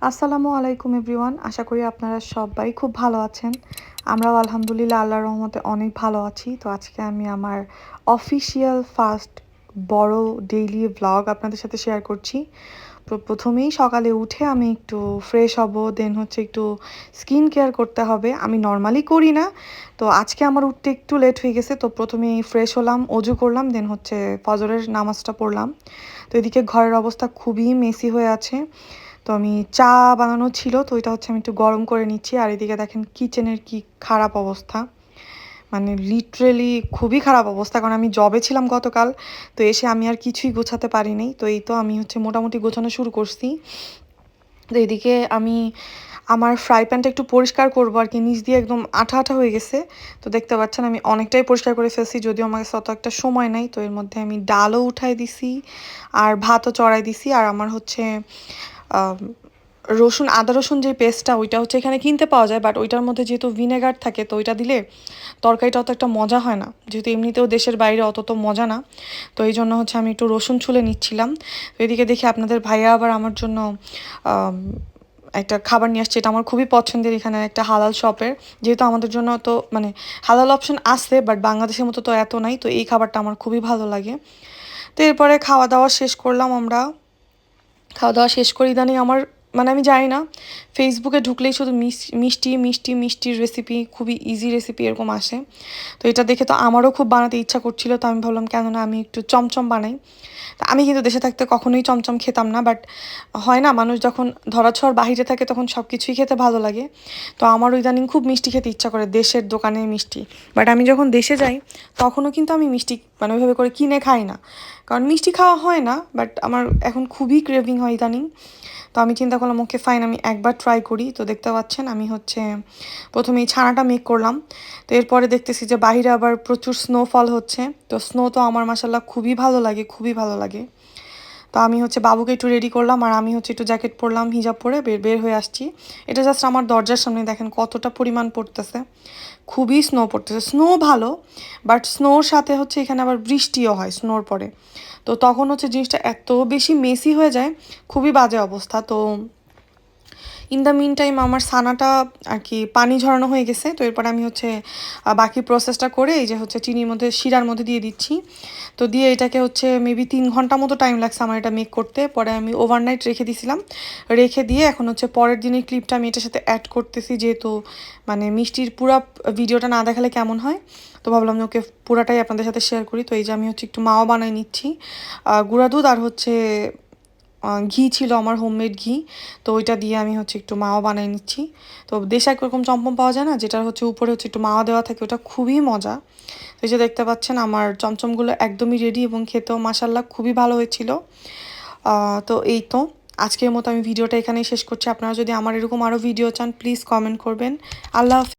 আসসালামু আলাইকুম এভরিওয়ান, আশা করি আপনারা সবাই খুব ভালো আছেন। আমরাও আলহামদুলিল্লাহ আল্লাহর রহমতে অনেক ভালো আছি। তো আজকে আমি আমার অফিসিয়াল ফার্স্ট বড় ডেইলি ভ্লগ আপনাদের সাথে শেয়ার করছি। প্রথমেই সকালে উঠে আমি একটু ফ্রেশ হব, দেন হচ্ছে একটু স্কিন কেয়ার করতে হবে। আমি নর্মালি করি না, তো আজকে আমার উঠতে একটু লেট হয়ে গেছে। তো প্রথমেই ফ্রেশ হলাম, অজু করলাম, দেন হচ্ছে ফজরের নামাজটা পড়লাম। তো এদিকে ঘরের অবস্থা খুবই মেসি হয়ে আছে। তো আমি চা বানানো ছিল, তো ওইটা হচ্ছে আমি একটু গরম করে নিচ্ছি। আর এদিকে দেখেন কিচেনের কি খারাপ অবস্থা, মানে লিটারেলি খুবই খারাপ অবস্থা। কারণ আমি জবে ছিলাম গতকাল, তো এসে আমি আর কিছুই গোছাতে পারিনি। তো এই তো আমি হচ্ছে মোটামুটি গোছানো শুরু করছি। তো এদিকে আমি আমার ফ্রাই প্যানটা একটু পরিষ্কার করবো আর কি, নিচ দিয়ে একদম আঠা আঠা হয়ে গেছে। তো দেখতে পাচ্ছেন আমি অনেকটাই পরিষ্কার করে ফেলছি, যদিও আমার কাছে অত একটা সময় নাই। তো এর মধ্যে আমি ডালও উঠাই দিছি আর ভাতও চড়াই দিছি। আর আমার হচ্ছে রসুন, আদা রসুন যে পেস্টটা, ওইটা হচ্ছে এখানে কিনতে পাওয়া যায়, বাট ওইটার মধ্যে যেহেতু ভিনেগার থাকে, তো ওইটা দিলে তরকারিটা অত একটা মজা হয় না, যেহেতু এমনিতেও দেশের বাইরে অত তো মজা না। তো এই জন্য হচ্ছে আমি একটু রসুন ছুলে নিচ্ছিলাম। তো এদিকে দেখি আপনাদের ভাইয়া আবার আমার জন্য একটা খাবার নিয়ে আসছে। এটা আমার খুবই পছন্দের, এখানে একটা হালাল শপের। যেহেতু আমাদের জন্য তো মানে হালাল অপশন আছে, বাট বাংলাদেশের মতো তো এত নাই। তো এই খাবারটা আমার খুবই ভালো লাগে। তো এরপরে খাওয়া দাওয়া শেষ করলাম আমরা। খাওয়া দাওয়া শেষ করে ইদানিং আমার, মানে আমি জানি না, ফেসবুকে ঢুকলেই শুধু মিষ্টি মিষ্টি মিষ্টির রেসিপি, খুবই ইজি রেসিপি এরকম আসে। তো এটা দেখে তো আমারও খুব বানাতে ইচ্ছা করছিল। তো আমি ভাবলাম কেন না আমি একটু চমচম বানাই। তা আমি কিন্তু দেশে থাকতে কখনোই চমচম খেতাম না, বাট হয় না, মানুষ যখন ধরাছোঁয়ার বাহিরে থাকে তখন সব কিছুই খেতে ভালো লাগে। তো আমার ইদানিং খুব মিষ্টি খেতে ইচ্ছা করে, দেশের দোকানের মিষ্টি। বাট আমি যখন দেশে যাই তখনও কিন্তু আমি মিষ্টি মানে ওইভাবে করে কিনে খাই না, কারণ মিষ্টি খাওয়া হয় না। বাট আমার এখন খুবই ক্রেভিং হয় ইদানিং। তো আমি চিন্তা করলাম ওকে ফাইন, আমি একবার ট্রাই করি। তো দেখতে পাচ্ছেন আমি হচ্ছে প্রথমে এই ছানাটা মেক করলাম। তো এরপরে দেখতেছি যে বাইরে আবার প্রচুর স্নোফল হচ্ছে। তো স্নো তো আমার মাসাল্লাহ খুবই ভালো লাগে, খুবই ভালো লাগে। তো আমি হচ্ছে বাবুকে একটু রেডি করলাম, আর আমি হচ্ছে একটু জ্যাকেট পরলাম, হিজাব পরে বের বের হয়ে আসছি। এটা জাস্ট আমার দরজার সামনে, দেখেন কতটা পরিমাণ পড়তেছে, খুবই স্নো পড়তেছে। স্নো ভালো, বাট স্নোর সাথে হচ্ছে এখানে আবার বৃষ্টিও হয় স্নোর পরে। তো তখন হচ্ছে জিনিসটা এত বেশি মেসি হয়ে যায়, খুবই বাজে অবস্থা। তো ইন দ্য মিন টাইম আমার ছানাটা আর কি পানি ঝরানো হয়ে গেছে। তো এরপর আমি হচ্ছে বাকি প্রসেসটা করে এই যে হচ্ছে চিনির মধ্যে, শিরার মধ্যে দিয়ে দিচ্ছি। তো দিয়ে এটাকে হচ্ছে মেবি 3 ঘন্টা মতো টাইম লাগছে আমার এটা মেক করতে। পরে আমি ওভারনাইট রেখে দিছিলাম, রেখে দিয়ে এখন হচ্ছে পরের দিনের ক্লিপটা আমি এটার সাথে অ্যাড করতেছি। যেহেতু মানে মিষ্টির পুরা ভিডিওটা না দেখালে কেমন হয়, তো ভাবলাম যে ওকে পুরাটাই আপনাদের সাথে শেয়ার করি। তো এই যে আমি হচ্ছে একটু মাও বানাই নিচ্ছি, গুঁড়া দুধ আর হচ্ছে ঘি ছিল আমার হোমমেড ঘি। তো ওইটা দিয়ে আমি হচ্ছে একটু মাওয়া বানিয়ে নিচ্ছি। তো দেশে একরকম চমচম পাওয়া যায় না, যেটা হচ্ছে উপরে হচ্ছে একটু মাওয়া দেওয়া থাকে, ওটা খুবই মজা। তো এই যে দেখতে পাচ্ছেন আমার চমচমগুলো একদমই রেডি, এবং খেতেও মাসাল্লাহ খুবই ভালো হয়েছিল। তো এই তো আজকের মতো আমি ভিডিওটা এখানেই শেষ করছি। আপনারা যদি আমার এরকম আরও ভিডিও চান প্লিজ কমেন্ট করবেন। আল্লাহ হাফেজ।